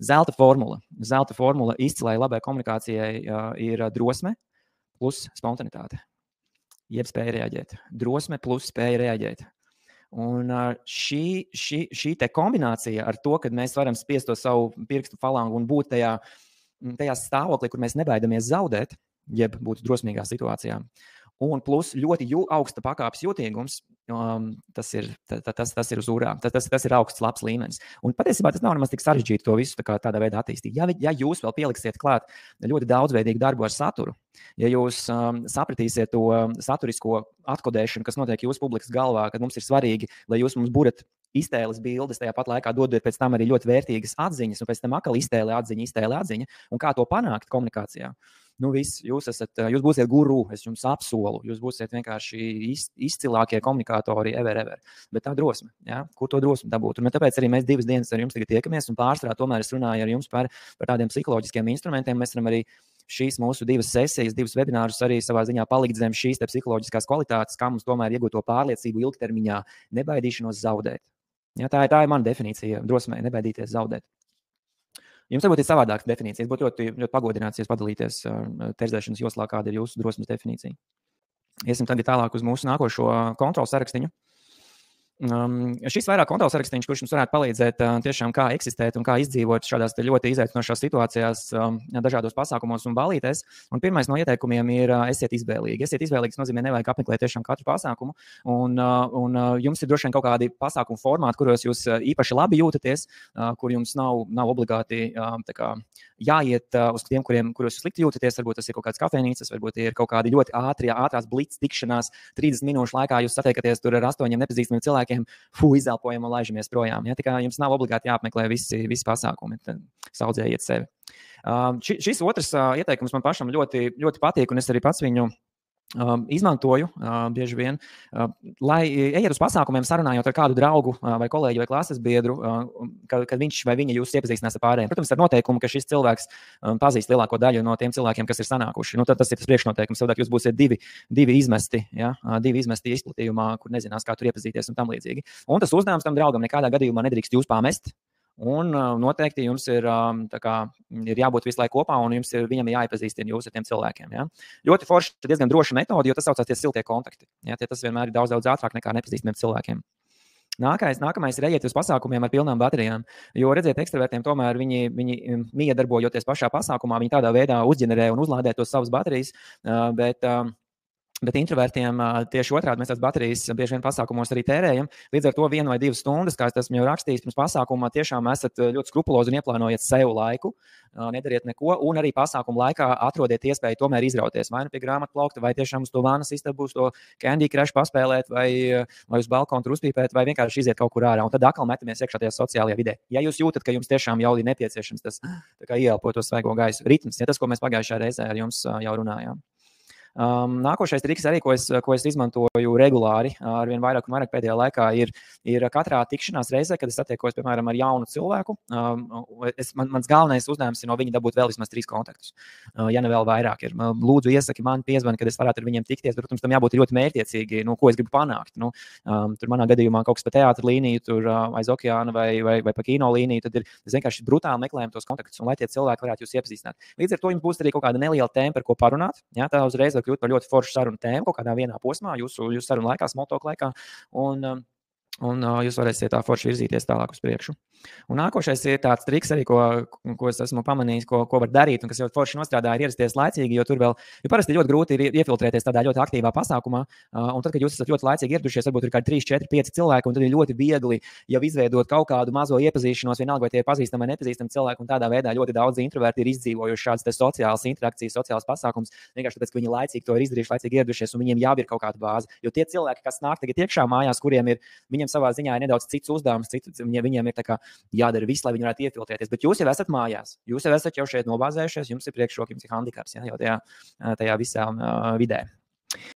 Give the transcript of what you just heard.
Zelta formula. Zelta formula izcilai labai komunikācijai ir drosme plus spontanitāte. Jeb spēja reaģēt. Drosme plus spēja reaģēt. Un šī te kombinācija ar to, kad mēs varam spiest to savu pirkstu falangu un būt tajā stāvoklī, kur mēs nebaidamies zaudēt, jeb būt drosmīgā situācijā. Un plus ļoti augsta pakāpes jūtīgums, tas ir uz urā. Tas ir augsts, labs līmenis. Un patiesībā tas nav nemaz tik sarežģīti to visu tādā veidā attīstīt. Ja jūs vēl pieliksiet klāt ļoti daudzveidīgu darbu ar saturu, ja jūs sapratīsiet to saturisko atkodēšanu, kas notiek jūsu publikas galvā, kad mums ir svarīgi, lai jūs mums burat iztēles bildes, tajā pat laikā dodiet pēc tam arī ļoti vērtīgas atziņas, un pēc tam atkal iztēle atziņa, un kā to panākt komunikācijā. Nu, viss, jūs būsiet guru, es jums apsolu. Jūs būsiet vienkārši izcilākie komunikātori ever. Bet tā drosme, ja? Kur to drosmi dabūt? Un tāpēc arī mēs 2 dienas ar jums tagad tiekamies, un pārsvarā tomēr es runāju ar jums par tādiem psiholoģiskiem instrumentiem. Mēs varam arī šīs mūsu 2 sesijas, 2 webinārus arī savā ziņā palikt zem šīs psiholoģiskās kvalitātes, kā mums tomēr iegūt to pārliecību ilgtermiņā, nebaidīšanos zaudēt. Ja? Tā ir mana definīcija drosmei, nebaidīties zaudēt. Jums varbūt ir savādākas definīcijas. Būtu ļoti pagodināts, ja padalīties terzēšanas joslā, kāda ir jūsu drosmes definīcija. Iesim tagad tālāk uz mūsu nākošo kontrolu sarakstiņu. Šis vairāk kontrols sarakstīns, kurš jums varētu palīdzēt tiešām kā eksistēt un kā izdzīvot šādās ļoti izaicinošās situācijās, dažādos pasākumos un balītēs. Un pirmais no ieteikumiem ir esiet izvēlīgi. Esiet izvēlīgi, tas nozīmē nevajag apmeklēt tiešām katru pasākumu. Un jums ir droši vien kaut kādi pasākumu formāti, kuros jūs īpaši labi jūtaties, kur jums nav obligāti jāiet uz tiem, kuros jūs slikti jūtaties. Varbūt tas ir kaut kāds kafejnīcas, varbūt ir kaut kādi ļoti ātrās blitz tikšanās. 30 minūšu laikā jūs satiekaties tur ar 8 nepazīstamiem cilvēkiem, izelpojam un laižamies projām. Ja? Tā kā jums nav obligāti jāapmeklē visi pasākumi, tad saudzējiet sevi. Šis otrs ieteikums man pašam ļoti, ļoti patīk, un es arī pats viņu izmantoju bieži vien, lai ejiet uz pasākumiem sarunājot ar kādu draugu vai kolēģi vai klases biedru, kad viņš vai viņa jūs iepazīstinās ar pārējiem. Protams, ar noteikumu, ka šis cilvēks pazīst lielāko daļu no tiem cilvēkiem, kas ir sanākuši. Nu, tad tas ir tas priekšnoteikums, savādāk jūs būsiet divi izmesti, ja? Divi izmesti izplatījumā, kur nezinās, kā tur iepazīties un tam līdzīgi. Un tas uzdevums tam draugam nekādā gadījumā nedrīkst jūs pamest. Un noteikti jums ir jābūt visu laiku kopā, un viņam ir jāiepazīstina jūs ar tiem cilvēkiem. Ja? Ļoti forši, diezgan droša metode, jo tas saucās tie siltie kontakti. Ja? Tas vienmēr ir daudz ātrāk nekā nepazīstamiem cilvēkiem. Nākamais ir ejiet uz pasākumiem ar pilnām baterijām, jo redziet, ekstravertiem tomēr viņi miedarbojoties pašā pasākumā, viņi tādā veidā uzģenerē un uzlādē tos savas baterijas, bet introvertiem tieši otrādi mēs tās baterijas bieži vien pasākumos arī tērējam. Līdz ar to 1 vai 2 stundas, kā es esmu jau rakstījis pirms pasākumā, tiešām esat ļoti skrupulozi un ieplānojiet sev laiku, nedariet neko, un arī pasākuma laikā atrodiet iespēju tomēr izrauties. Vai nu pie grāmatplaukta, vai tiešām uz to vānas istabu, uz to Candy Crush paspēlēt, vai uz balkonu tur uzpīpēt, vai vienkārši iziet kaut kur ārā. Un tad atkal metamies iekšā tajā sociālajā vidē. Ja jūs jūtat, ka jums tiešām jau ir nepieciešams tas ieelpot to svaigo gaisu ritms, ja tas, ko mēs pagājušajā reizē ar jums jau runājām. Nākošais triks arī, ko es izmantoju regulāri, arvien vairāk un vairāk pēdējā laikā, ir katrā tikšanās reizē, kad es satiekos, piemēram, ar jaunu cilvēku. Mans galvenais uzdevums ir no viņa dabūt vēl vismaz 3 kontaktus, ja ne vēl vairāk ir. Lūdzu, iesaki man, piezvani, kad es varētu ar viņiem tikties. Protams, tam jābūt ļoti mērķiecīgi, ko es gribu panākt. Tur manā gadījumā kaut kas pa teātra līniju, tur aiz okeāna vai pa kino līniju, tad es vienkārši brutāli meklēju tos kontaktus, un lai tie cilvēki varētu jūs iepazīstināt. Līdz ar to jums būs arī kaut kāda neliela tēma, par ko parunāt. Ja, tā uzreiz kļūt par ļoti foršu sarunu tēmu kaut kādā vienā posmā, jūsu sarunu laikā, small talk laikā, un jūs varēsiet tā forši virzīties tālāk uz priekšu. Un nākošais ir tāds triks arī, ko es esmu pamanījis, ko var darīt, un kas ļoti forši nostrādā, ir ierasties laicīgi, jo parasti ļoti grūti ir iefiltrēties tādā ļoti aktīvā pasākumā, un tad, kad jūs esat ļoti laicīgi ieradušies, varbūt ir kādi 3, 4, 5 cilvēki, un tad ir ļoti viegli jau izveidot kaut kādu mazo iepazīšanos, vienalga, vai tie ir pazīstami vai nepazīstami cilvēki, un tādā veidā ļoti daudz introverti ir izdzīvojuši šādas sociālas interakcijas, sociālas pasākums, vienkārši tāpēc, ka viņi laicīgi to ir izdarījuši, laicīgi ieradušies, un viņiem jau ir kaut kāda bāze. Jo tie cilvēki, kas nāk tagad iekšā mājās, viņiem savā ziņā ir nedaudz cits uzdevums, viņiem ir tā kā jādara viss, lai viņi varētu iefiltrēties. Bet jūs jau esat mājās, jūs jau esat šeit nobāzējušies, jums ir priekšroka, jums ir handicaps, ja, jau tajā visā vidē.